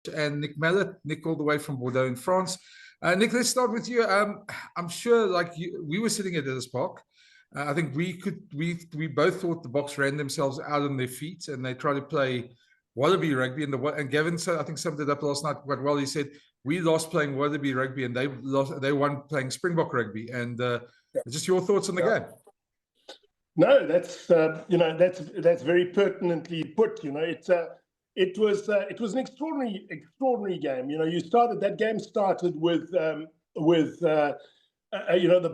and Nick Mallet. Nick, all the way from Bordeaux in France. Nick, let's start with you. I'm sure, we were sitting at Ellis Park. I think we both thought the Boks ran themselves out on their feet, and they tried to play Wallaby rugby. And Gavin said, I think, summed it up last night quite well. He said, we lost playing Wallaby rugby, and they won playing Springbok rugby. And just your thoughts on the game. No, that's that's very pertinently put. It was an extraordinary game. That game started with the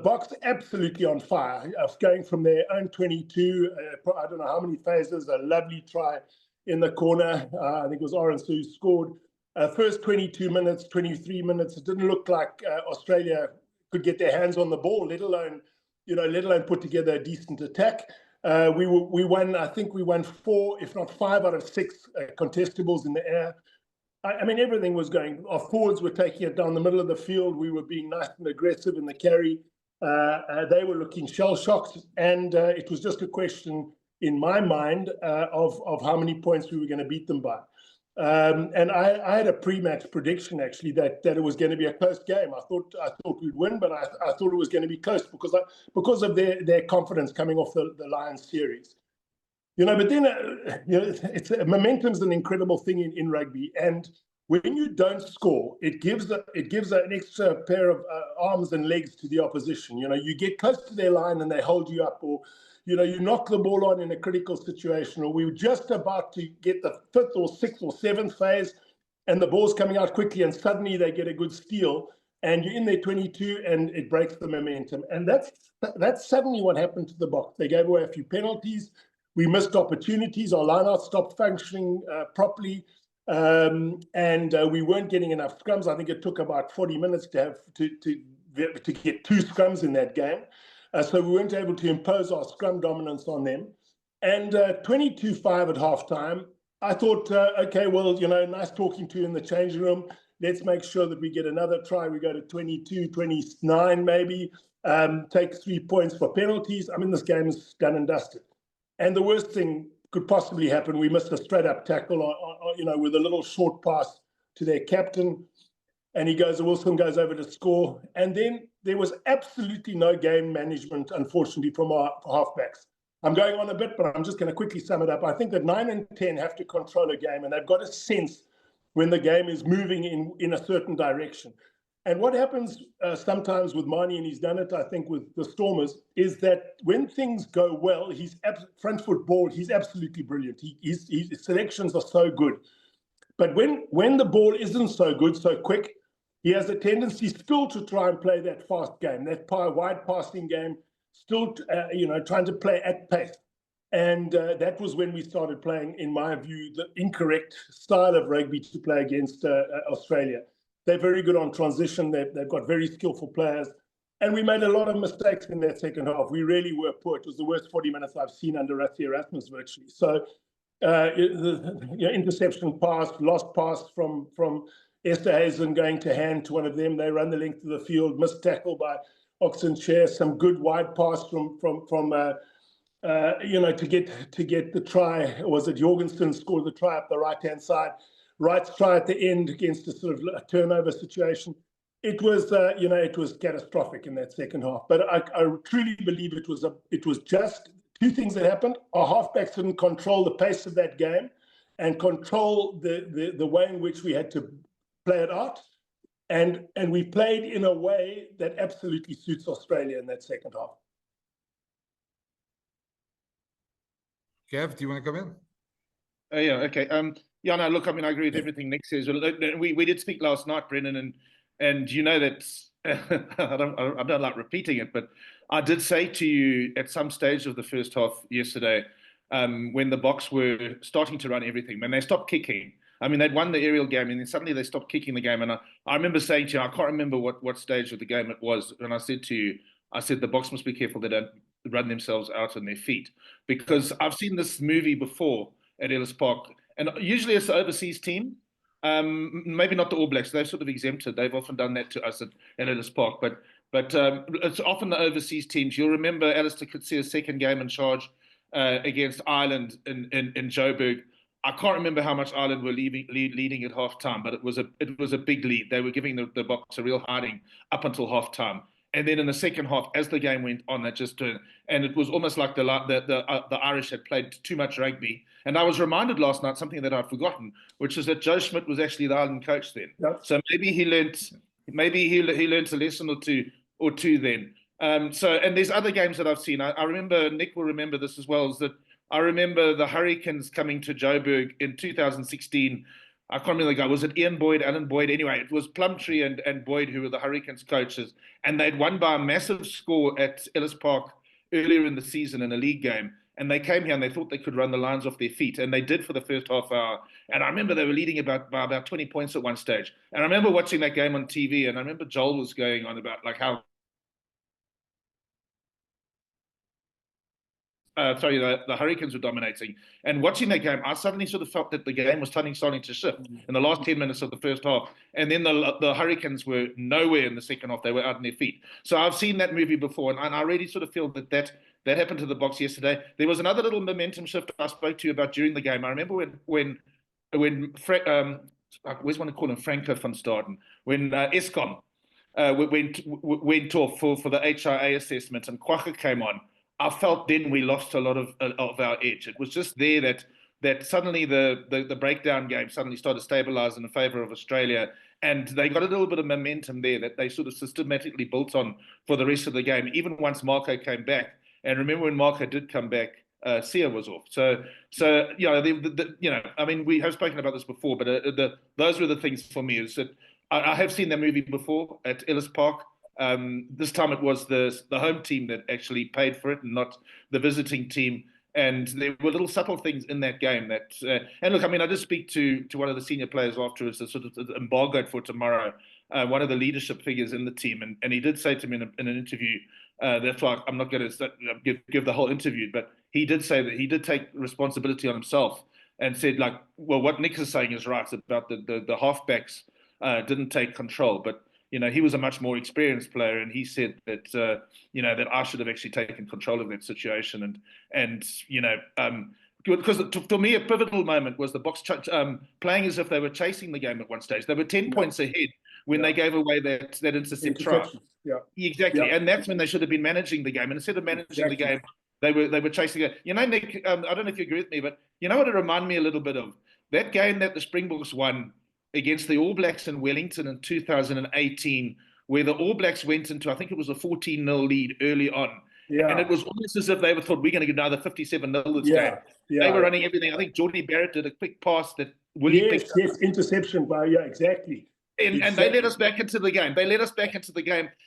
Boks absolutely on fire, going from their own 22. I don't know how many phases. A lovely try in the corner. I think it was Oren who scored. First 22 minutes, 23 minutes. It didn't look like Australia could get their hands on the ball, let alone put together a decent attack. We won. I think we won 4, if not 5, out of 6 contestables in the air. I mean, everything was going. Our forwards were taking it down the middle of the field. We were being nice and aggressive in the carry. They were looking shell-shocked, and it was just a question in my mind of how many points we were going to beat them by. And I had a pre-match prediction actually that it was going to be a close game. I thought we'd win, but I thought it was going to be close because of their confidence coming off the Lions series. But then momentum's an incredible thing in rugby, and when you don't score, it gives an extra pair of arms and legs to the opposition. You get close to their line and they hold you up, or you knock the ball on in a critical situation, or we were just about to get the 5th or 6th or 7th phase, and the ball's coming out quickly, and suddenly they get a good steal, and you're in their 22, and it breaks the momentum. And that's suddenly what happened to the Boks. They gave away a few penalties. We missed opportunities. Our lineout stopped functioning properly, and we weren't getting enough scrums. I think it took about 40 minutes to get 2 scrums in that game. So we weren't able to impose our scrum dominance on them. And 22-5 at halftime, I thought, okay, well, nice talking to you in the changing room. Let's make sure that we get another try. We go to 22, 29 maybe, take 3 points for penalties. I mean, this game is done and dusted. And the worst thing could possibly happen, we missed a straight-up tackle, with a little short pass to their captain. And Wilson goes over to score. And then there was absolutely no game management, unfortunately, from our halfbacks. I'm going on a bit, but I'm just going to quickly sum it up. I think that 9 and 10 have to control a game, and they've got a sense when the game is moving in a certain direction. And what happens sometimes with Mani, and he's done it, I think, with the Stormers, is that when things go well, he's front foot ball, he's absolutely brilliant. His selections are so good. But when the ball isn't so good, so quick, he has a tendency still to try and play that fast game, that wide passing game, still, trying to play at pace. And that was when we started playing, in my view, the incorrect style of rugby to play against Australia. They're very good on transition. They've got very skillful players. And we made a lot of mistakes in that second half. We really were poor. It was the worst 40 minutes I've seen under Rassie Erasmus, virtually. So interception pass, lost pass from Esterhuizen going to hand to one of them. They run the length of the field, missed tackle by Oxenchair, some good wide pass from to get the try. Was it Jorgensen scored the try up the right-hand side? Wright's try at the end against a sort of a turnover situation. It was catastrophic in that second half. But I truly believe it was just 2 things that happened. Our halfbacks didn't control the pace of that game and control the way in which we had to play it out, and we played in a way that absolutely suits Australia in that second half. Gav, do you want to come in? Yeah, okay. No, look, I mean, I agree with everything Nick says. We did speak last night, Brendan, and you know that I don't like repeating it, but I did say to you at some stage of the first half yesterday, when the Boks were starting to run everything, when they stopped kicking. I mean, they'd won the aerial game, and then suddenly they stopped kicking the game. And I remember saying to you, I can't remember what stage of the game it was, and I said to you, the Boks must be careful they don't run themselves out on their feet. Because I've seen this movie before at Ellis Park, and usually it's the overseas team, maybe not the All Blacks. They've sort of exempted. They've often done that to us at Ellis Park. But it's often the overseas teams. You'll remember Alistair Coetzee's second game in charge against Ireland in Joburg. I can't remember how much Ireland were leading at half time, but it was a big lead. They were giving the Boks a real hiding up until half time. And then in the second half, as the game went on, that just turned, and it was almost like the Irish had played too much rugby. And I was reminded last night something that I'd forgotten, which is that Joe Schmidt was actually the Ireland coach then. Yep. So maybe he learned a lesson or two then. So, and there's other games that I've seen. I remember, Nick will remember this as well, is that I remember the Hurricanes coming to Joburg in 2016. I can't remember the guy. Was it Ian Boyd, Alan Boyd? Anyway, it was Plumtree and Boyd who were the Hurricanes coaches. And they'd won by a massive score at Ellis Park earlier in the season in a league game. And they came here and they thought they could run the Lions off their feet. And they did for the first half hour. And I remember they were leading by about 20 points at one stage. And I remember watching that game on TV. And I remember Joel was going on about like how the Hurricanes were dominating. And watching that game, I suddenly sort of felt that the game was starting to shift in the last 10 minutes of the first half. And then the Hurricanes were nowhere in the second half. They were out on their feet. So I've seen that movie before, and I really sort of feel that happened to the Boks yesterday. There was another little momentum shift I spoke to you about during the game. I remember when I always want to call him Franco van Staden, when Eskom went off for the HIA assessment and Kwagga came on. I felt then we lost a lot of our edge. It was just there that suddenly the breakdown game suddenly started stabilizing in favor of Australia, and they got a little bit of momentum there that they sort of systematically built on for the rest of the game, even once Marco came back. And remember when Marco did come back, Sia was off. So you know, I mean, we have spoken about this before, but those were the things for me. Is that I have seen that movie before at Ellis Park. This time it was the home team that actually paid for it and not the visiting team. And there were little subtle things in that game that, and look, I mean, I did speak to one of the senior players afterwards, sort of embargoed for tomorrow, one of the leadership figures in the team. And he did say to me in an interview, that's why I'm not going to give the whole interview, but he did say that he did take responsibility on himself and said, like, well, what Nick is saying is right about the halfbacks didn't take control, but you know, he was a much more experienced player, and he said that you know, that I should have actually taken control of that situation, and you know, because for me a pivotal moment was the Boks playing as if they were chasing the game at one stage. They were 10 points ahead when they gave away that intercept try. Yeah, exactly, and that's when they should have been managing the game. And instead of managing the game, they were chasing it. You know, Nick, I don't know if you agree with me, but you know what it reminded me a little bit of? That game that the Springboks won against the All Blacks in Wellington in 2018, where the All Blacks went into, I think it was a 14-0 lead early on. Yeah. And it was almost as if they thought, we're going to get another 57-0 this game. Yeah. They were running everything. I think Jordy Barrett did a quick pass that Willie picked up. Yes, interception by, exactly. And they let us back into the game.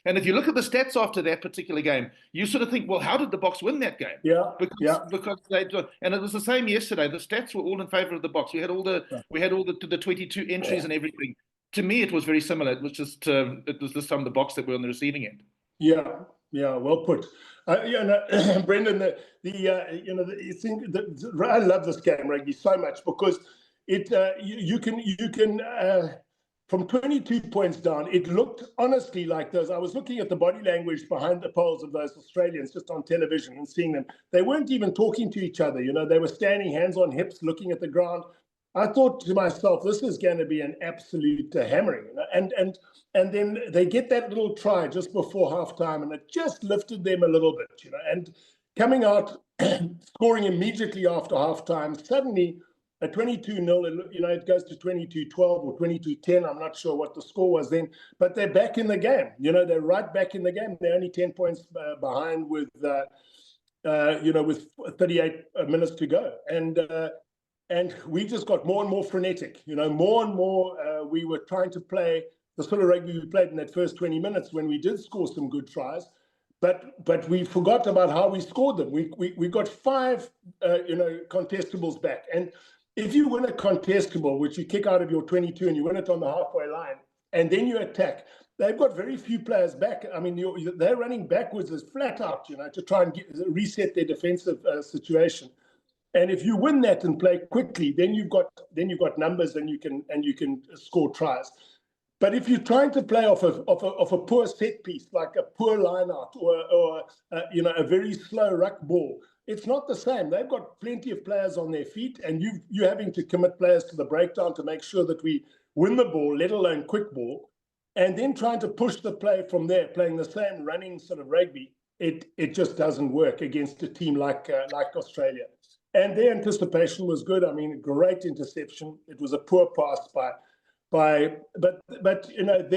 And if you look at the stats after that particular game, you sort of think, well, how did the Boks win that game? Because they, and it was the same yesterday. The stats were all in favor of the Boks. We had all the 22 entries and everything. To me, it was very similar. It was just it was this time the Boks that were on the receiving end. Yeah, well put. Brendan, I love this game, rugby, so much because it you can. From 22 points down, it looked honestly like those. I was looking at the body language behind the poles of those Australians just on television and seeing them. They weren't even talking to each other. You know, they were standing hands on hips, looking at the ground. I thought to myself, this is going to be an absolute hammering. You know? And then they get that little try just before halftime, and it just lifted them a little bit. You know, and coming out, scoring immediately after halftime, suddenly. At 22-0, you know, it goes to 22-12 or 22-10. I'm not sure what the score was then, but they're back in the game. You know, they're right back in the game. They're only 10 points behind with, you know, with 38 minutes to go. And we just got more and more frenetic. You know, more and more we were trying to play the sort of rugby we played in that first 20 minutes when we did score some good tries. But we forgot about how we scored them. We got 5, you know, contestables back. And if you win a contestable, which you kick out of your 22 and you win it on the halfway line, and then you attack, they've got very few players back. I mean, they're running backwards as flat out, you know, to try and reset their defensive situation. And if you win that and play quickly, then you've got numbers and you can score tries. But if you're trying to play off a poor set piece, like a poor line out or you know, a very slow ruck ball, it's not the same. They've got plenty of players on their feet, and you're having to commit players to the breakdown to make sure that we win the ball, let alone quick ball, and then trying to push the play from there, playing the same running sort of rugby. It just doesn't work against a team like Australia. And their anticipation was good. I mean, great interception. It was a poor pass but you know,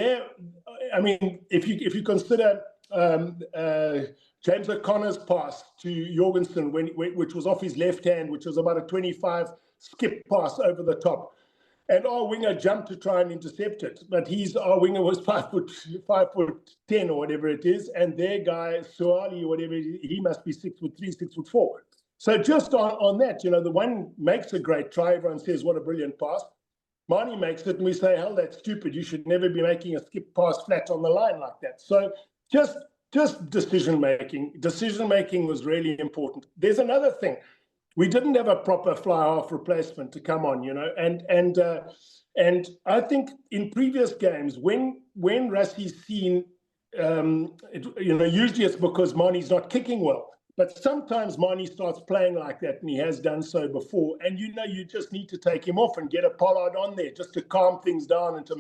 I mean, if you consider James O'Connor's pass to Jorgensen, which was off his left hand, which was about a 25 skip pass over the top, and our winger jumped to try and intercept it, but our winger was 5'10" or whatever it is, and their guy Suali or whatever, he must be 6'3", 6'4". So just on that, you know, the one makes a great try. Everyone says, what a brilliant pass. Mani makes it, and we say, hell, that's stupid. You should never be making a skip pass flat on the line like that. So just decision making. Decision making was really important. There's another thing. We didn't have a proper fly half replacement to come on, you know, and I think in previous games when Rassi's seen, you know, usually it's because Mani's not kicking well. But sometimes Mani starts playing like that, and he has done so before. And you know, you just need to take him off and get a Pollard on there just to calm things down and to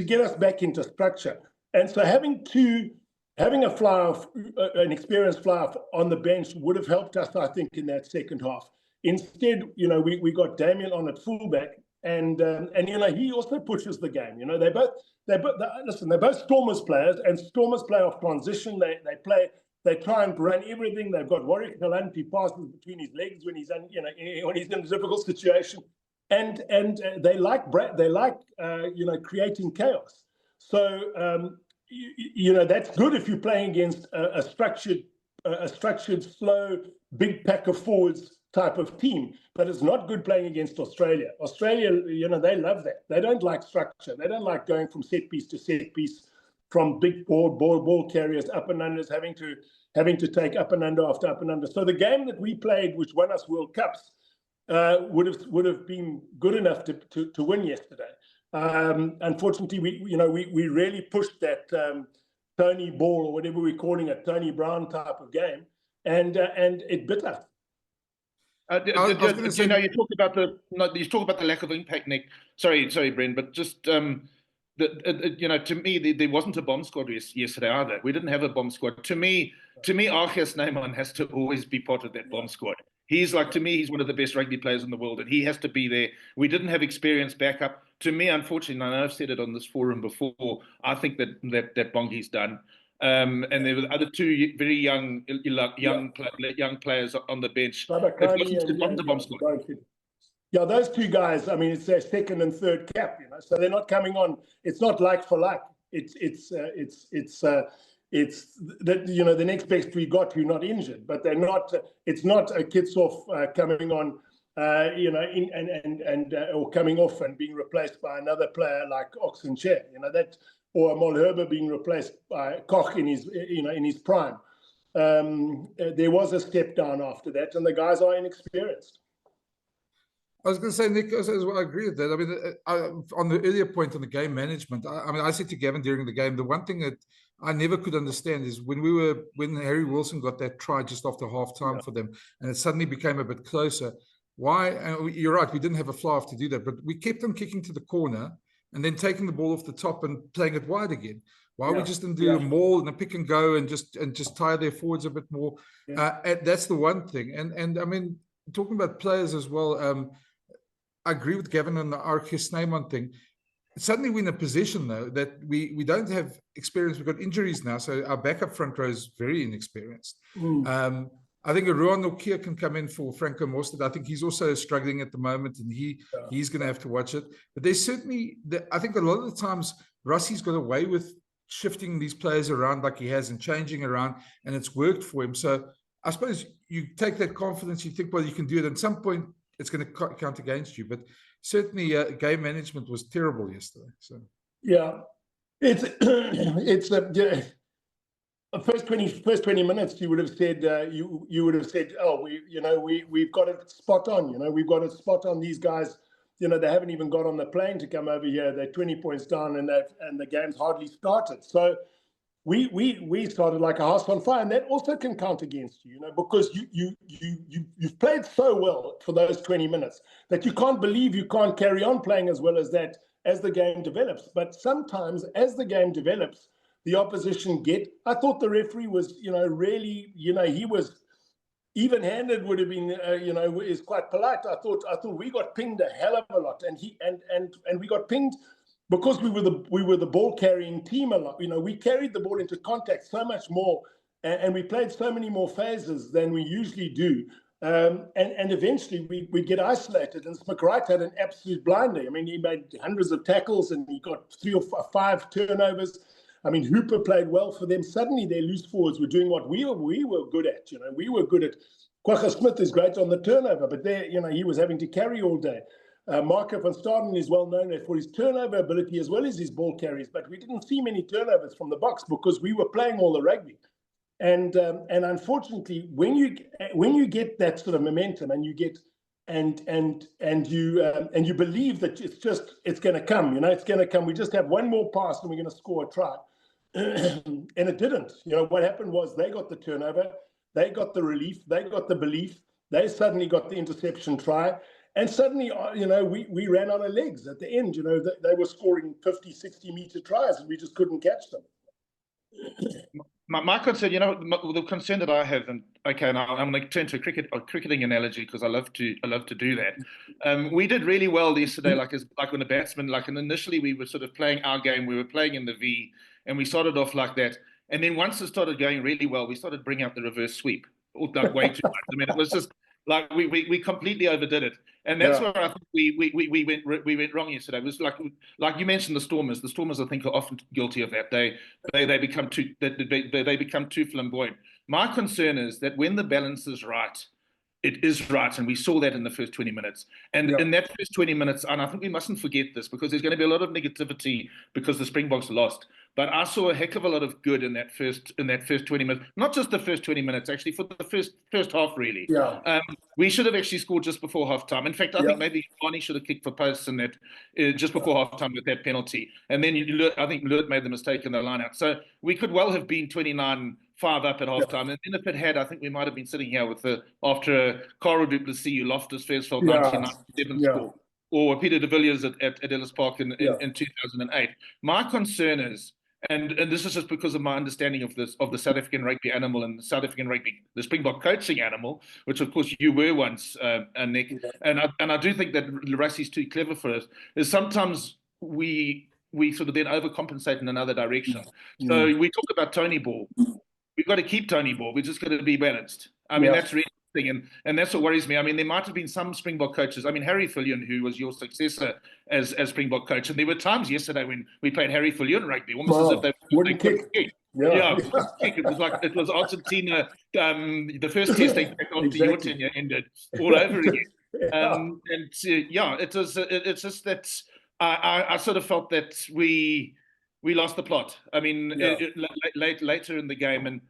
get us back into structure. And so having a fly-off, an experienced fly-off on the bench would have helped us, I think, in that second half. Instead, you know, we got Damien on at fullback, and you know, he also pushes the game. You know, they're both Stormers players, and Stormers play off transition. They try and run everything. They've got Warwick Galanti passes between his legs when he's in a difficult situation, and they like you know, creating chaos. So you know, that's good if you're playing against a structured, slow, big pack of forwards type of team. But it's not good playing against Australia. Australia, you know, they love that. They don't like structure. They don't like going from set piece to set piece, from big ball carriers, up and unders, having to take up and under after up and under. So the game that we played, which won us World Cups, would have been good enough to win yesterday. Unfortunately, we really pushed that Tony ball, or whatever we're calling it, Tony Brown type of game, and it bit us. You talk about the lack of impact, Nick. Sorry, Bren, but just you know, to me, there wasn't a bomb squad yesterday either. We didn't have a bomb squad. To me, Archie Snyman has to always be part of that bomb squad. He's to me, he's one of the best rugby players in the world, and he has to be there. We didn't have experienced backup. To me, unfortunately, and I know I've said it on this forum before, I think that Bongi's done. And there were other two very young players on the bench. It wasn't the bomb squad. Yeah, those two guys, I mean, it's their second and third cap, you know, so they're not coming on. It's not like for like. It's that, you know, the next best we got who're not injured, but they're not. It's not a Kitsoff coming on, you know, or coming off and being replaced by another player like Oxenchair, you know, that, or Malherbe being replaced by Koch in his prime. There was a step down after that, and the guys are inexperienced. I was going to say, Nick, as well, I agree with that. I mean, on the earlier point on the game management, I said to Gavin during the game, the one thing that I never could understand is when Harry Wilson got that try just after half time for them, and it suddenly became a bit closer. Why? And you're right, we didn't have a fly-off to do that, but we kept them kicking to the corner and then taking the ball off the top and playing it wide again. Why we just didn't do a maul and a pick and go and just tie their forwards a bit more? That's the one thing. And I mean, talking about players as well, I agree with Gavin on the Archie Snyman thing. Suddenly we're in a position, though, that we don't have experience. We've got injuries now, so our backup front row is very inexperienced. I think a Ruan Nokia can come in for Franco Mostert. I think he's also struggling at the moment, and he's going to have to watch it. But there's certainly, I think a lot of the times, Rassi's got away with shifting these players around like he has and changing around, and it's worked for him. So I suppose you take that confidence, you think, well, you can do it. At some point, it's going to count against you. But certainly, game management was terrible yesterday. So it's first 20 minutes. You would have said you would have said, oh, we've got it spot on. You know, we've got it spot on. These guys, you know, they haven't even got on the plane to come over here. They're 20 points down, and the game's hardly started. So we started like a house on fire, and that also can count against you, because you've played so well for those 20 minutes that you can't believe you can't carry on playing as well as that as the game develops. But sometimes as the game develops, the opposition I thought the referee was, really, he was even-handed, would have been, is quite polite. I thought we got pinged a hell of a lot, and we got pinged because we were the ball carrying team a lot. We carried the ball into contact so much more, and we played so many more phases than we usually do. And eventually we get isolated, and McWright had an absolute blinder. I mean, he made hundreds of tackles and he got 3 or 5 turnovers. I mean, Hooper played well for them. Suddenly their loose forwards were doing what we were good at. We were good at. Quagga Smith is great on the turnover, but there, he was having to carry all day. Marco van Staden is well known for his turnover ability as well as his ball carries, but we didn't see many turnovers from the Boks because we were playing all the rugby. And unfortunately, when you get that sort of momentum, and you get and you believe that it's going to come, it's going to come. We just have one more pass and we're going to score a try, and it didn't. What happened was they got the turnover, they got the relief, they got the belief, they suddenly got the interception try, and suddenly we ran out of legs at the end. They were scoring 50, 60-meter tries, and we just couldn't catch them. My concern, the concern that I have, and okay, now I'm going to turn to a cricketing analogy because I love to do that. We did really well yesterday, like when the batsmen, and initially we were sort of playing our game, we were playing in the V, and we started off like that, and then once it started going really well, we started bringing out the reverse sweep, like way too much. I mean, it was just like we completely overdid it, and that's where I think we went wrong yesterday. It was like you mentioned the Stormers. The Stormers, I think, are often guilty of that. They become too flamboyant. My concern is that when the balance is right, it is right, and we saw that in the first 20 minutes. And in that first 20 minutes, and I think we mustn't forget this because there's going to be a lot of negativity because the Springboks lost. But I saw a heck of a lot of good in that first 20 minutes. Not just the first 20 minutes, actually, for the first half, really. Yeah. We should have actually scored just before halftime. In fact, I think maybe Barney should have kicked for posts in that just before halftime with that penalty. And then I think Lurt made the mistake in the line-out. So we could well have been 29-5 up at halftime. And then if it had, I think we might have been sitting here with after Carl du Plessis, Loftus Versfeld 1997 score, or Peter de Villiers at Ellis Park in 2008. My concern is, and this is just because of my understanding of the South African rugby animal and the South African rugby, the Springbok coaching animal, which of course you were once, Nick. And I do think that Rassi's too clever for us. Is sometimes we sort of then overcompensate in another direction. So we talk about Tony Ball. We've got to keep Tony Ball. We're just going to be balanced. I mean, that's really the thing, and that's what worries me. I mean, there might have been some Springbok coaches. I mean, Harry Viljoen, who was your successor as Springbok coach, and there were times yesterday when we played Harry Viljoen rugby, almost as if they wouldn't kick. It was like it was Argentina. The first test they kicked after your tenure ended all over again. It was. It's just that I sort of felt that we lost the plot. I mean, later in the game,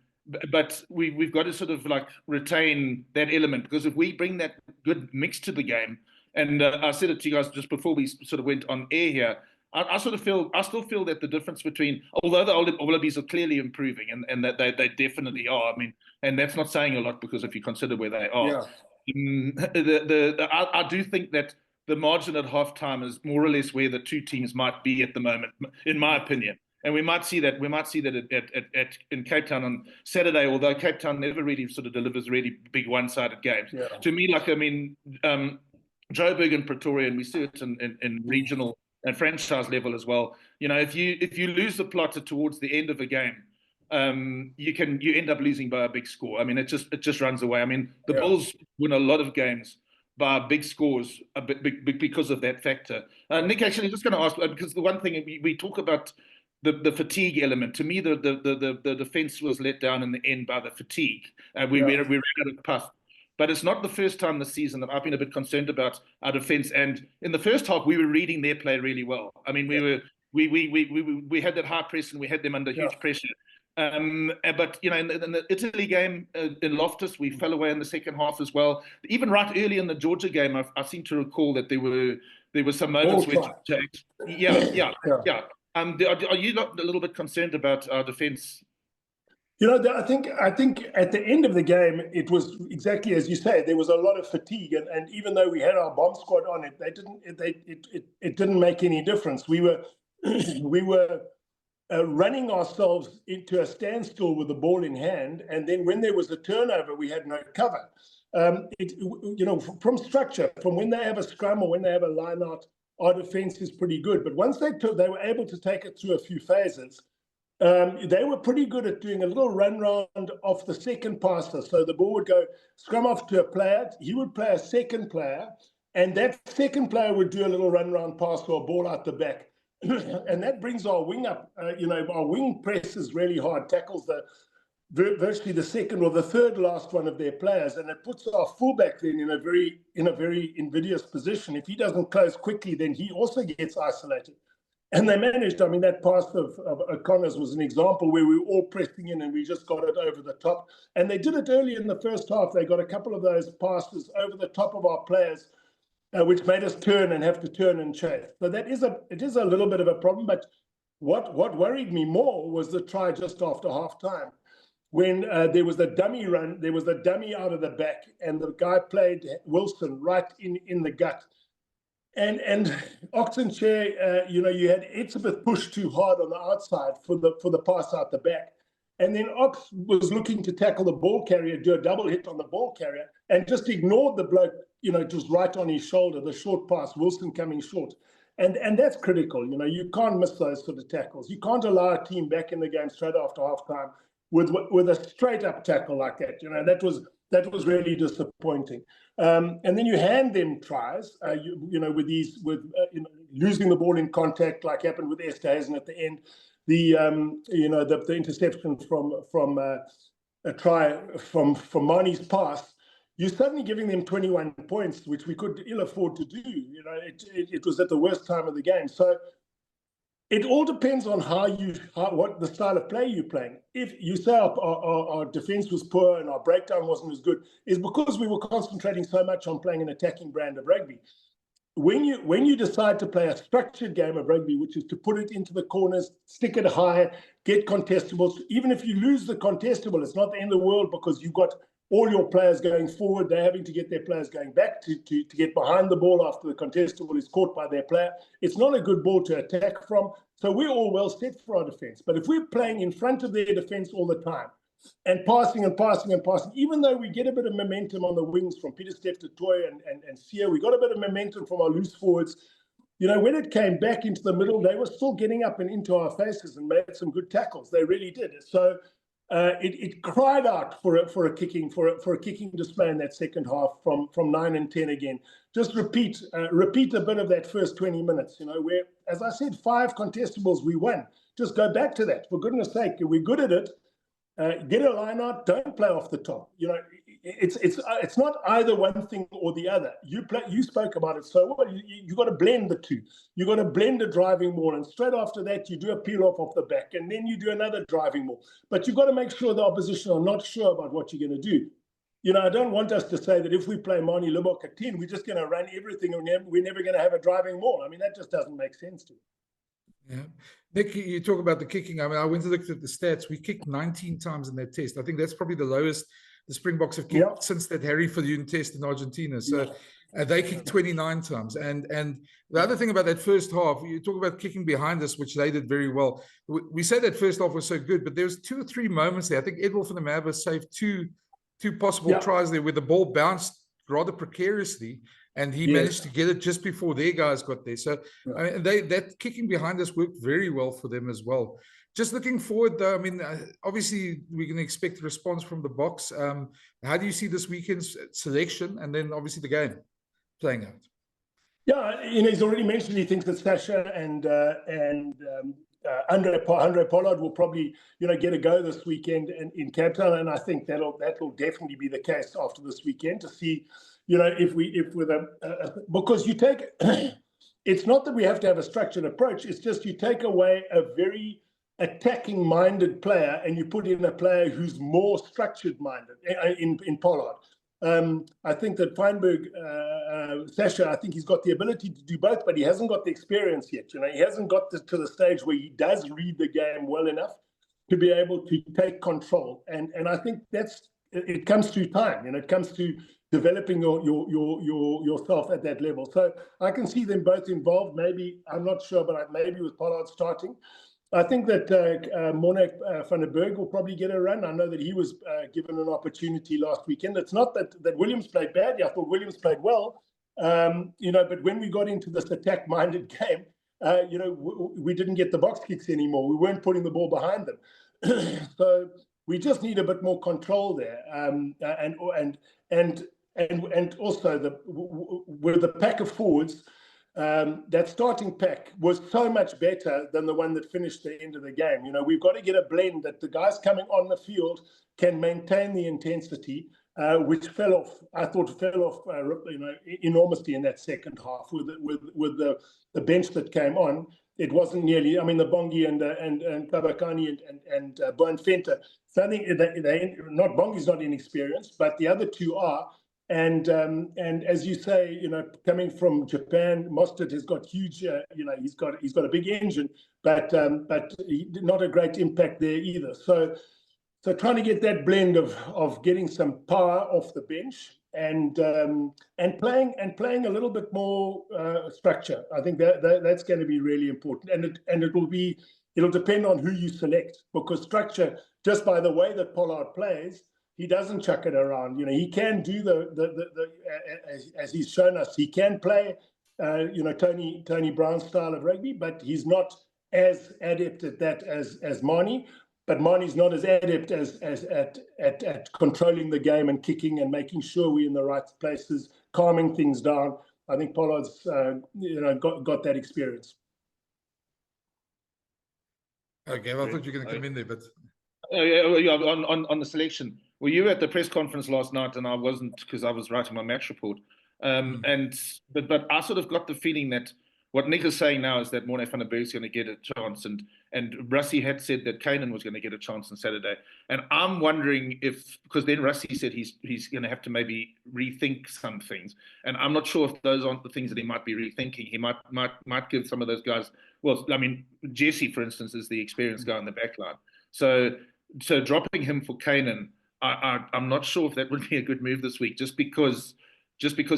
but we've got to sort of like retain that element, because if we bring that good mix to the game, and I said it to you guys just before we sort of went on air here, I still feel that the difference between, although the Wallabies are clearly improving, and that they definitely are. I mean, and that's not saying a lot, because if you consider where they are, I do think that the margin at halftime is more or less where the two teams might be at the moment, in my opinion. And we might see that in Cape Town on Saturday, although Cape Town never really sort of delivers really big one-sided games. To me, Joburg and Pretoria, and we see it in regional and franchise level as well. If you lose the plot towards the end of a game, you end up losing by a big score. I mean, it just runs away. I mean, the Bulls win a lot of games by big scores, because of that factor. Nick, actually, just going to ask, because the one thing we talk about, the fatigue element. To me, the defense was let down in the end by the fatigue. We ran out of puff. But it's not the first time this season that I've been a bit concerned about our defense. And in the first half, we were reading their play really well. I mean, we had that high press, and we had them under huge pressure. But in the Italy game in Loftus, we fell away in the second half as well. Even right early in the Georgia game, I seem to recall that there were some moments where, Are you not a little bit concerned about our defense I think at the end of the game, it was exactly as you say. There was a lot of fatigue, and even though we had our bomb squad on it, it didn't make any difference. We were we were running ourselves into a standstill with the ball in hand, and then when there was a turnover, we had no cover. From structure, from when they have a scrum or when they have a line out, our defense is pretty good. But once they were able to take it through a few phases. They were pretty good at doing a little run round off the second passer. So the ball would go scrum off to a player. He would play a second player, and that second player would do a little run round pass or a ball out the back. And that brings our wing up. Our wing presses really hard, tackles virtually the second or the third last one of their players, and it puts our fullback then in a very invidious position. If he doesn't close quickly, then he also gets isolated. And they managed. I mean, that pass of O'Connor's was an example where we were all pressing in and we just got it over the top. And they did it early in the first half. They got a couple of those passes over the top of our players, which made us turn and have to turn and chase. So it is a little bit of a problem. But what worried me more was the try just after half time, when there was the dummy run, there was the dummy out of the back, and the guy played Wilson right in the gut. And Oxenchair, you had Etzebeth pushed too hard on the outside for the pass out the back. And then Ox was looking to tackle the ball carrier, do a double hit on the ball carrier, and just ignored the bloke, just right on his shoulder, the short pass, Wilson coming short. And that's critical. You can't miss those sort of tackles. You can't allow a team back in the game straight after halftime with a straight up tackle like that. That was really disappointing. And then you hand them tries, with losing the ball in contact, like happened with Esterhuizen at the end. The interception from a try from Mani's pass. You're suddenly giving them 21 points, which we could ill afford to do. It was at the worst time of the game. So it all depends on what the style of play you're playing. If you say our defense was poor and our breakdown wasn't as good, is because we were concentrating so much on playing an attacking brand of rugby. When you decide to play a structured game of rugby, which is to put it into the corners, stick it high, get contestables, even if you lose the contestable, it's not the end of the world, because you've got all your players going forward. They're having to get their players going back to get behind the ball after the contestable is caught by their player. It's not a good ball to attack from. So we're all well set for our defense. But if we're playing in front of their defense all the time and passing and passing and passing, even though we get a bit of momentum on the wings from Pieter-Steph to Toy and Sia, we got a bit of momentum from our loose forwards. When it came back into the middle, they were still getting up and into our faces and made some good tackles. They really did. So it cried out for a kicking display in that second half from 9 and 10 again. Just repeat a bit of that first 20 minutes. Where, as I said, 5 contestables we won. Just go back to that, for goodness sake. We're good at it. Get a line out. Don't play off the top. It's not either one thing or the other. You spoke about it so well. You got to blend the two. You got to blend a driving ball, and straight after that you do a peel off the back, and then you do another driving ball. But you've got to make sure the opposition are not sure about what you're going to do. I don't want us to say that if we play Mani Libbok at 10, we're just going to run everything and we're never going to have a driving ball. I mean, that just doesn't make sense to me. Yeah. Nick, you talk about the kicking. I mean, I went and looked at the stats. We kicked 19 times in that test. I think that's probably the lowest the Springboks have kicked since that Harry Viljoen test in Argentina. So they kicked 29 times. And the other thing about that first half, you talk about kicking behind us, which they did very well. We said that first half was so good, but there was 2 or 3 moments there. I think Edward van der Merwe saved two possible tries there where the ball bounced rather precariously, and he managed to get it just before their guys got there. So I mean, that kicking behind us worked very well for them as well. Just looking forward, though, I mean, obviously we're going to expect a response from the BOKS. How do you see this weekend's selection and then obviously the game playing out? Yeah, he's already mentioned he thinks that Sasha and Andre Pollard will probably, get a go this weekend in Cape Town, and I think that'll definitely be the case after this weekend to see, because you take, it's not that we have to have a structured approach. It's just you take away a very attacking-minded player and you put in a player who's more structured-minded in Pollard. I think that Feinberg, Sasha, I think he's got the ability to do both, but he hasn't got the experience yet. He hasn't got to the stage where he does read the game well enough. to be able to take control. And I think it comes through time, it comes to developing yourself at that level. So I can see them both involved. Maybe, I'm not sure, but maybe with Pollard starting. I think that Morné van der Berg will probably get a run. I know that he was given an opportunity last weekend. It's not that Williams played badly. I thought Williams played well, but when we got into this attack-minded game, we didn't get the box kicks anymore. We weren't putting the ball behind them. So we just need a bit more control there. And also with the pack of forwards, that starting pack was so much better than the one that finished the end of the game. We've got to get a blend that the guys coming on the field can maintain the intensity, which fell off. I thought fell off, enormously in that second half with the bench that came on. It wasn't nearly. I mean, the Bongi and Tabakani and Bonfenta. Something not Bongi's not inexperienced, but the other two are. And as you say, coming from Japan, Mostert has got huge. He's got a big engine, but not a great impact there either. So trying to get that blend of getting some power off the bench and playing a little bit more structure. I think that's going to be really important, and it'll depend on who you select, because structure, just by the way that Pollard plays, he doesn't chuck it around. He can do as he's shown us. He can play, Tony Brown style of rugby, but he's not as adept at that as Manie. But Manie's not as adept as at controlling the game and kicking and making sure we're in the right places, calming things down. I think Pollard's got that experience. Okay, well, I thought you were going to come in there, but on the selection. Well, you were at the press conference last night, and I wasn't, because I was writing my match report. But I sort of got the feeling that what Nick is saying now is that Morné van der Berg is going to get a chance, and Rassie had said that Keenan was going to get a chance on Saturday. And I'm wondering because then Rassie said he's going to have to maybe rethink some things, and I'm not sure if those aren't the things that he might be rethinking. He might give some of those guys. Well, I mean, Jesse, for instance, is the experienced guy on the back line. So dropping him for Keenan, I'm not sure if that would be a good move this week, just because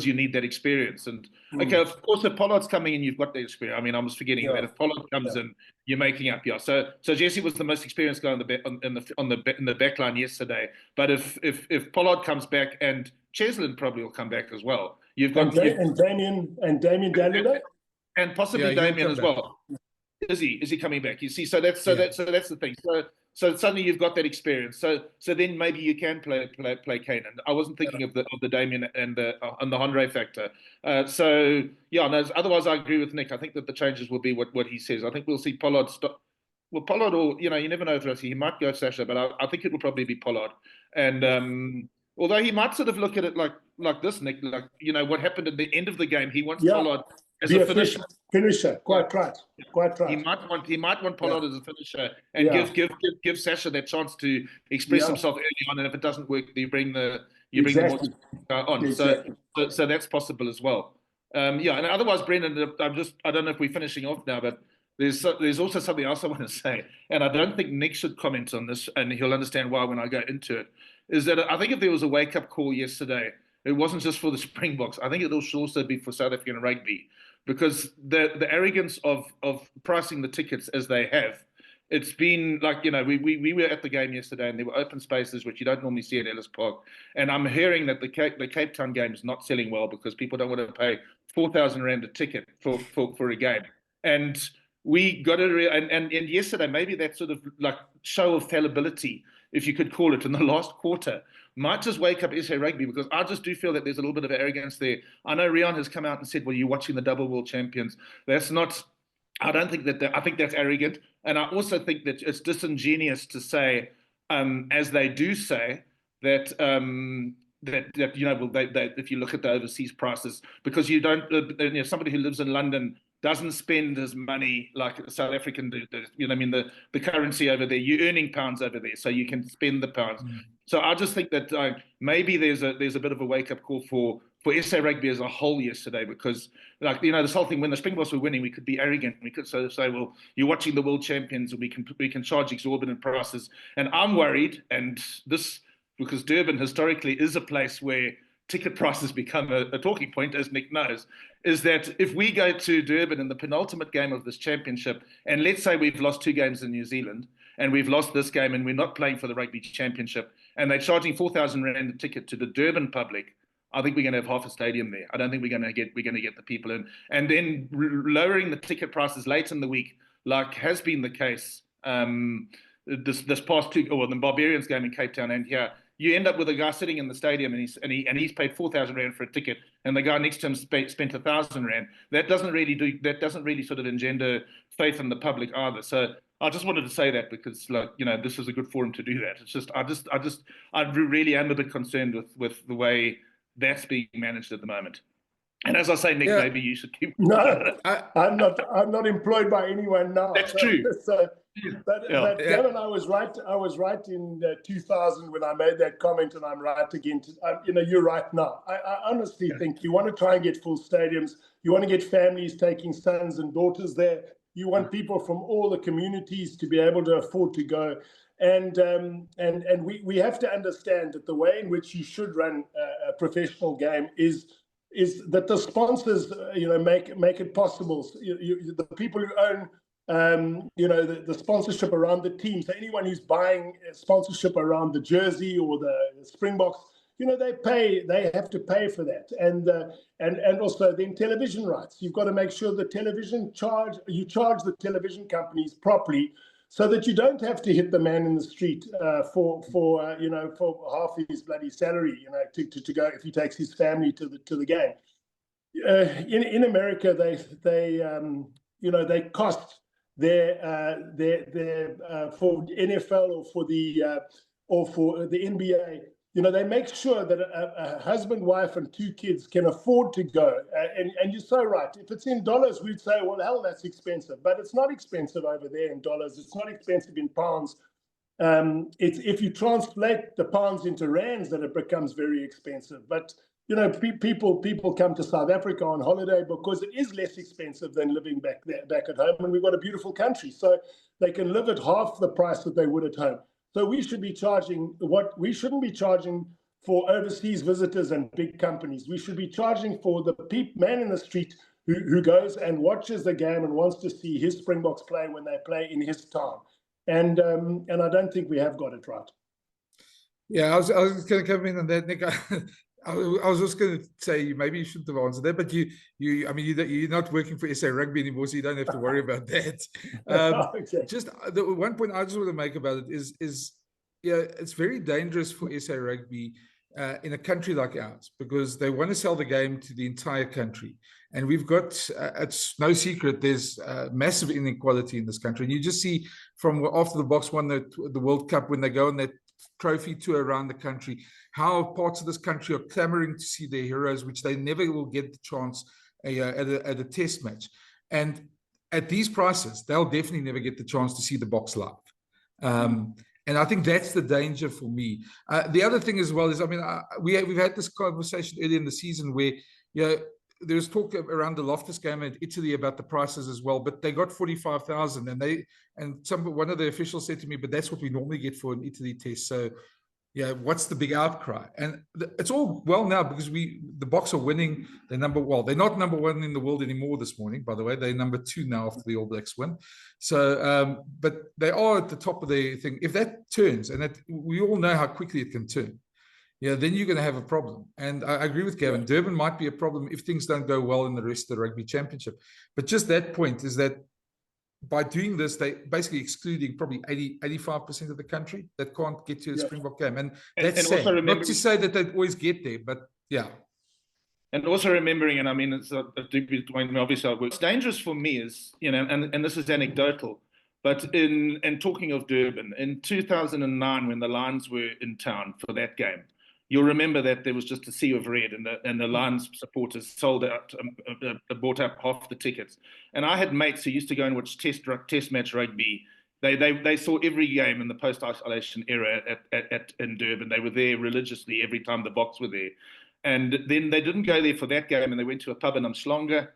you need that experience. And okay, of course, if Pollard's coming in, you've got the experience. I mean, I was forgetting that if Pollard comes in, you're making up. Yeah. So Jesse was the most experienced guy in the back line yesterday. But if Pollard comes back, and Cheslin probably will come back as well, you've got and Damien Dalladay, and possibly Damien as well. Is he coming back? You see, so that's the thing. So suddenly you've got that experience. So then maybe you can play Keenan. I wasn't thinking of the Damien and the Andre factor. Otherwise I agree with Nick. I think that the changes will be what he says. I think we'll see Pollard stop. Well, Pollard, or you never know, Rassie. He might go Sasha, but I think it will probably be Pollard. And although he might sort of look at it like this, Nick, what happened at the end of the game. He wants Pollard as a finisher. Quite right. He might want Pollard as a finisher, and give Sasha that chance to express himself early on. And if it doesn't work, you bring the on. Exactly. So that's possible as well. And otherwise, Brendan, I don't know if we're finishing off now, but there's also something else I want to say, and I don't think Nick should comment on this, and he'll understand why when I go into it. Is that I think if there was a wake-up call yesterday, it wasn't just for the Springboks. I think it should also be for South African rugby, because the arrogance of pricing the tickets as they have, it's been like, we were at the game yesterday and there were open spaces, which you don't normally see at Ellis Park. And I'm hearing that the Cape Town game is not selling well because people don't want to pay 4,000 Rand a ticket for a game. And we got and yesterday, maybe that sort of like show of fallibility, if you could call it, in the last quarter, might just wake up SA Rugby, because I just do feel that there's a little bit of arrogance there. I know Rian has come out and said, well, you're watching the double world champions. That's not, I don't think that, I think that's arrogant. And I also think that it's disingenuous to say, as they do say, that if you look at the overseas prices, because you don't, somebody who lives in London doesn't spend as money like a South African do. The currency over there, you're earning pounds over there, so you can spend the pounds. So I just think that maybe there's a bit of a wake up call for SA Rugby as a whole yesterday, because, like, this whole thing, when the Springboks were winning, we could be arrogant. We could say, well, you're watching the world champions, we can charge exorbitant prices. And I'm worried, and this, because Durban historically is a place where ticket prices become a talking point, as Nick knows, is that if we go to Durban in the penultimate game of this championship, and let's say we've lost 2 games in New Zealand, and we've lost this game, and we're not playing for the rugby championship, and they're charging 4,000 rand a ticket to the Durban public, I think we're going to have half a stadium there. I don't think we're going to get the people in. And then lowering the ticket prices late in the week, like has been the case this past 2, or the Barbarians game in Cape Town and here, you end up with a guy sitting in the stadium and he's paid 4,000 rand for a ticket, and the guy next to him spent 1,000 rand. That doesn't really sort of engender faith in the public either. So I just wanted to say that, because, like, this is a good forum to do that. It's just I really am a bit concerned with the way that's being managed at the moment. And as I say, Nick, maybe you should keep. No, I'm not employed by anyone now. That's true. But Gavin, I was right. I was right in 2000 when I made that comment, and I'm right again. You're right now. I honestly think you want to try and get full stadiums. You want to get families taking sons and daughters there. You want people from all the communities to be able to afford to go. And we have to understand that the way in which you should run a professional game is that the sponsors, make it possible. The people who own, the sponsorship around the team. So anyone who's buying sponsorship around the jersey or the Springboks, they have to pay for that. And also then television rights. You've got to make sure the you charge the television companies properly, so that you don't have to hit the man in the street for half his bloody salary, to go if he takes his family to the game. In America, they cost their for NFL or for the NBA. They make sure that a husband, wife, and 2 kids can afford to go. And you're so right. If it's in dollars, we'd say, well, hell, that's expensive. But it's not expensive over there in dollars. It's not expensive in pounds. It's if you translate the pounds into rands that it becomes very expensive. But, people come to South Africa on holiday because it is less expensive than living back at home. And we've got a beautiful country. So they can live at half the price that they would at home. So we should be charging we shouldn't be charging for overseas visitors and big companies. We should be charging for the man in the street who goes and watches the game and wants to see his Springboks play when they play in his town. And I don't think we have got it right. Yeah, I was going to come in on that, Nick. I was just going to say maybe you shouldn't have answered that, but you're not working for SA Rugby anymore, so you don't have to worry about that. Okay. Just the one point I just want to make about it is it's very dangerous for SA Rugby in a country like ours, because they want to sell the game to the entire country, and we've got it's no secret there's massive inequality in this country, and you just see from after the Boks won the World Cup, when they go on that trophy tour around the country, how parts of this country are clamoring to see their heroes, which they never will get the chance at a test match. And at these prices, they'll definitely never get the chance to see the Boks live. And I think that's the danger for me. The other thing as well is, we've had this conversation earlier in the season where, there was talk around the Loftus game in Italy about the prices as well, but they got 45,000, and one of the officials said to me, but that's what we normally get for an Italy test. So, what's the big outcry? And it's all well now, because the Boks are winning. They're not number 1 in the world anymore this morning, by the way. They're number 2 now after the All Blacks win. So, but they are at the top of the thing. If that turns, and we all know how quickly it can turn, then you're going to have a problem. And I agree with Gavin. Durban might be a problem if things don't go well in the rest of the rugby championship. But just that point is that by doing this, they basically excluding probably 85% of the country that can't get to a Springbok game. And that's sad. Not to say that they'd always get there, but yeah. And also remembering, and it's obviously what's dangerous for me is, and this is anecdotal, but in talking of Durban, in 2009, when the Lions were in town for that game, you'll remember that there was just a sea of red, and the Lions supporters sold out, bought up half the tickets. And I had mates who used to go and watch test match rugby. They saw every game in the post-isolation era in Durban. They were there religiously every time the Boks were there. And then they didn't go there for that game, and they went to a pub in Umhlanga.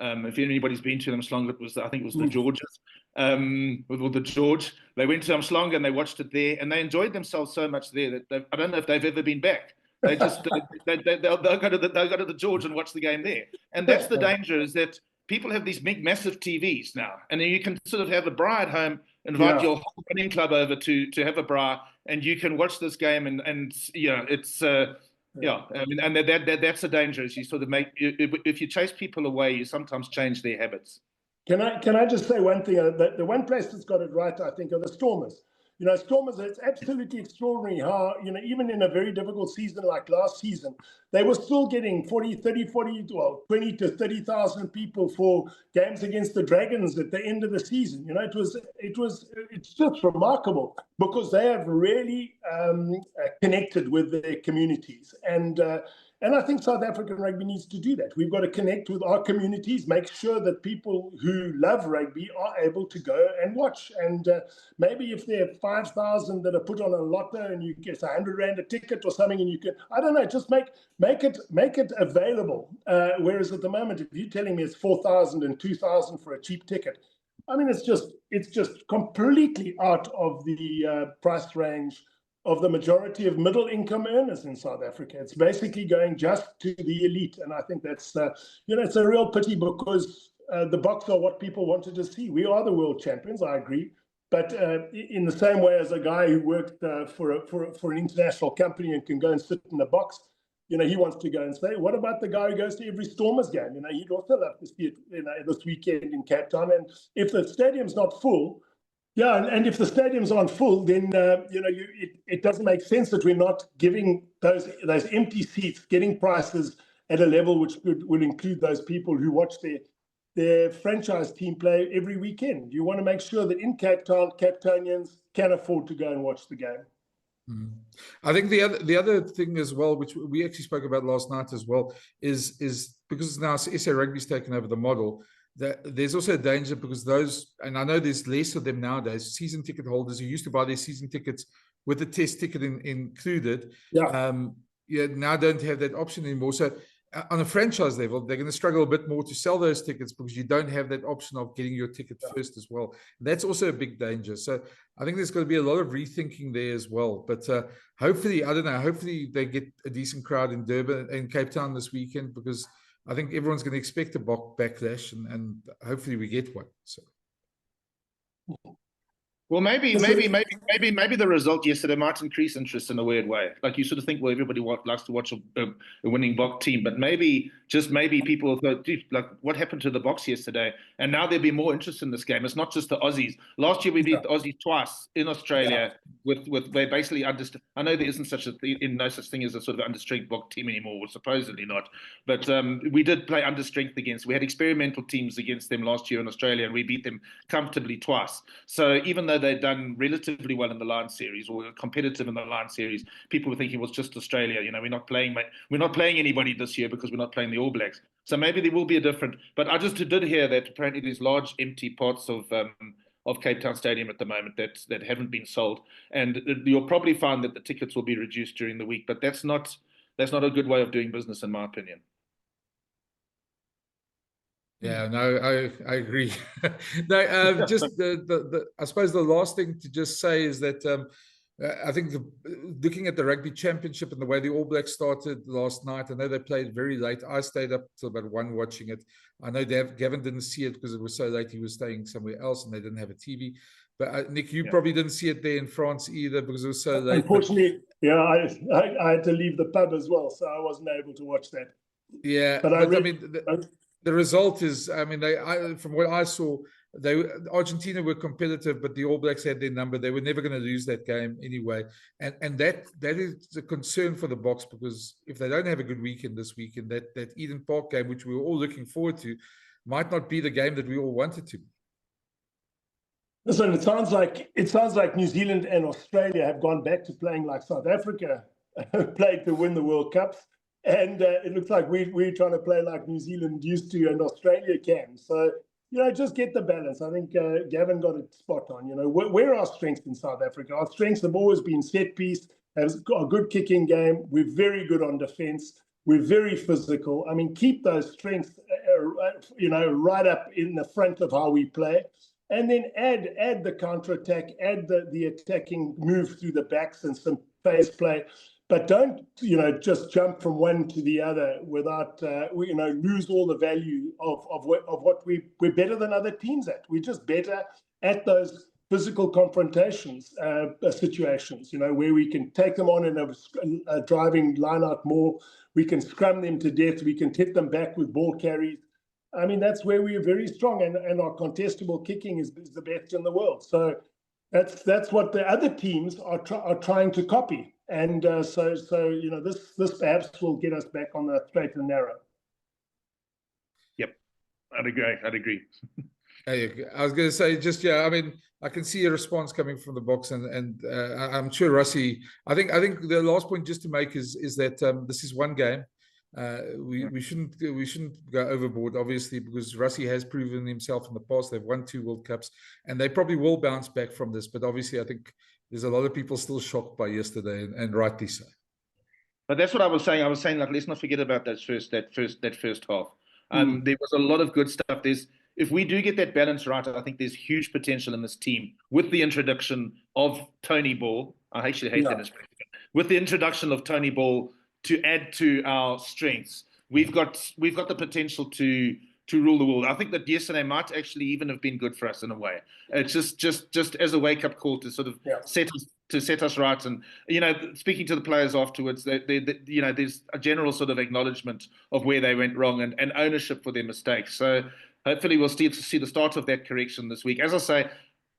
If anybody's been to Umhlanga, I think it was the Georges, with the George. They went to Umhlanga and they watched it there, and they enjoyed themselves so much there that I don't know if they've ever been back. They just they'll go to the George and watch the game there, and that's the danger, is that people have these big, massive TVs now, and then you can sort of have a braai at home, invite your whole running club over to have a braai, and you can watch this game, and you know, it's yeah, I mean, and that's a danger. Is you sort of if you chase people away, you sometimes change their habits. Can I just say one thing? The one place that's got it right, I think, are the Stormers. You know, Stormers, it's absolutely extraordinary how, you know, even in a very difficult season like last season, they were still getting 20 to 30,000 people for games against the Dragons at the end of the season. You know, it's just remarkable, because they have really connected with their communities. And I think South African rugby needs to do that. We've got to connect with our communities, make sure that people who love rugby are able to go and watch. And maybe if there are 5,000 that are put on a lotto and you get 100 Rand a ticket or something, and you can, I don't know, just make it available. Whereas at the moment, if you're telling me it's 4,000 and 2,000 for a cheap ticket, I mean, it's just completely out of the price range of the majority of middle income earners in South Africa. It's basically going just to the elite. And I think that's, you know, it's a real pity, because the BOKS are what people wanted to see. We are the world champions, I agree. But in the same way as a guy who worked for an international company and can go and sit in the box, you know, he wants to go and say, what about the guy who goes to every Stormers game? You know, he'd also love to see it, you know, this weekend in Cape Town. And if the stadium's not full, yeah, and if the stadiums aren't full, then you know, it doesn't make sense that we're not giving those empty seats, getting prices at a level which will include those people who watch their franchise team play every weekend. You want to make sure that in Cape Town, Cape Townians can afford to go and watch the game. I think the other thing as well, which we actually spoke about last night as well, is because now SA Rugby's taken over the model. There's also a danger, because those, and I know there's less of them nowadays, season ticket holders who used to buy their season tickets with the test ticket included, now don't have that option anymore. So on a franchise level, they're going to struggle a bit more to sell those tickets, because you don't have that option of getting your ticket first as well. That's also a big danger. So I think there's going to be a lot of rethinking there as well. But hopefully, I don't know, hopefully they get a decent crowd in Durban and Cape Town this weekend, because I think everyone's going to expect a backlash, and hopefully we get one. So, well, maybe the result yesterday might increase interest in a weird way. Like, you sort of think, well, everybody likes to watch a winning BOKS team, but maybe people thought, like, what happened to the BOKS yesterday? And now there'll be more interest in this game. It's not just the Aussies. Last year we beat the Aussies twice in Australia with they basically I know there isn't no such thing as a sort of understrength BOKS team anymore, or supposedly not. But we did play understrength against. We had experimental teams against them last year in Australia, and we beat them comfortably twice. So even though they've done relatively well in the Lion Series, or competitive in the Lion Series, people were thinking it was just Australia. You know, we're not playing anybody this year because we're not playing the All Blacks. So maybe there will be a different. But I just did hear that apparently there's large empty parts of Cape Town Stadium at the moment that haven't been sold, and you'll probably find that the tickets will be reduced during the week. But that's not a good way of doing business, in my opinion. Yeah, no, I agree. No, just I suppose the last thing to just say is that I think looking at the Rugby Championship and the way the All Blacks started last night, I know they played very late. I stayed up till about 1 watching it. I know Gavin didn't see it because it was so late. He was staying somewhere else and they didn't have a TV. But Nick, you probably didn't see it there in France either because it was so late. Unfortunately, I had to leave the pub as well, so I wasn't able to watch that. Yeah, but I mean, the result is, I mean, from what I saw, Argentina were competitive, but the All Blacks had their number. They were never going to lose that game anyway, and that is a concern for the BOKS, because if they don't have a good weekend this weekend, that Eden Park game, which we were all looking forward to, might not be the game that we all wanted to be. Listen, it sounds like New Zealand and Australia have gone back to playing like South Africa played to win the World Cups. And it looks like we're trying to play like New Zealand used to and Australia can. So, you know, just get the balance. I think Gavin got it spot on. You know, where are our strengths in South Africa? Our strengths have always been set piece, has got a good kicking game. We're very good on defense. We're very physical. I mean, keep those strengths, right up in the front of how we play. And then add the counter-attack, add the attacking move through the backs and some phase play. But don't, just jump from one to the other without, lose all the value of what we're better than other teams at. We're just better at those physical confrontations situations, where we can take them on in a driving line out more. We can scrum them to death. We can hit them back with ball carries. I mean, that's where we are very strong, and our contestable kicking is the best in the world. So that's what the other teams are trying to copy. And so this perhaps will get us back on the straight and narrow. Yep, I'd agree. I was going to say, I mean, I can see a response coming from the box, and I'm sure Rassie. I think the last point just to make is that this is one game. We shouldn't go overboard, obviously, because Rassie has proven himself in the past. They've won 2 World Cups, and they probably will bounce back from this. But obviously, I think there's a lot of people still shocked by yesterday, and rightly so. But that's what I was saying. Like, let's not forget about that first half. There was a lot of good stuff. If we do get that balance right, I think there's huge potential in this team with the introduction of Tony Ball. I actually hate that expression. With the introduction of Tony Ball to add to our strengths, we've got the potential to rule the world. I think that yesterday might actually even have been good for us in a way. It's just as a wake up call to sort of set us right. And speaking to the players afterwards, there's a general sort of acknowledgement of where they went wrong and ownership for their mistakes. So hopefully we'll still see the start of that correction this week. As I say,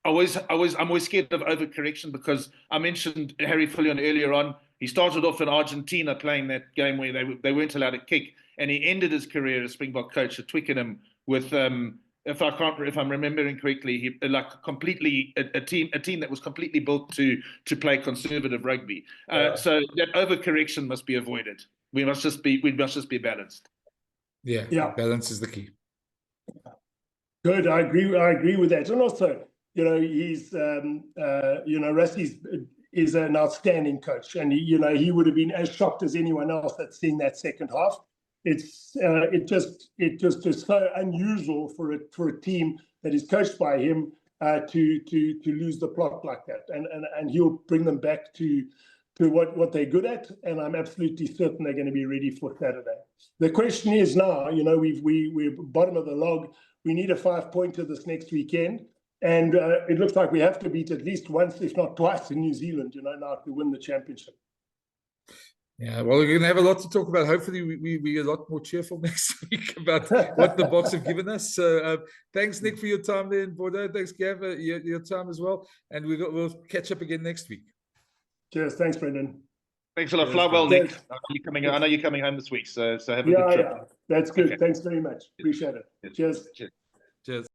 I'm always scared of overcorrection, because I mentioned Harry Fillion earlier on. He started off in Argentina playing that game where they weren't allowed to kick, and he ended his career as Springbok coach at Twickenham with, if I'm remembering correctly, a team that was completely built to play conservative rugby. So that overcorrection must be avoided. We must just be balanced. Yeah. Balance is the key. Good, I agree with that, and also, he's Rassie is an outstanding coach, and he would have been as shocked as anyone else at seeing that second half. It just is so unusual for a team that is coached by him to lose the plot like that, and he'll bring them back to what they're good at, and I'm absolutely certain they're going to be ready for Saturday. The question is now, we're bottom of the log. We need a 5-pointer this next weekend. And it looks like we have to beat at least once, if not twice, in New Zealand, now to win the championship. Yeah, well, we're going to have a lot to talk about. Hopefully, we're a lot more cheerful next week about what the Boks have given us. So thanks, Nick, for your time there in Bordeaux. Thanks, Gav, your time as well. And we'll catch up again next week. Cheers. Thanks, Brendan. Thanks a lot. Fly well, Nick. I know you're coming home this week, so have a good trip. Yeah, that's good. Okay. Thanks very much. Appreciate it. Cheers. Cheers.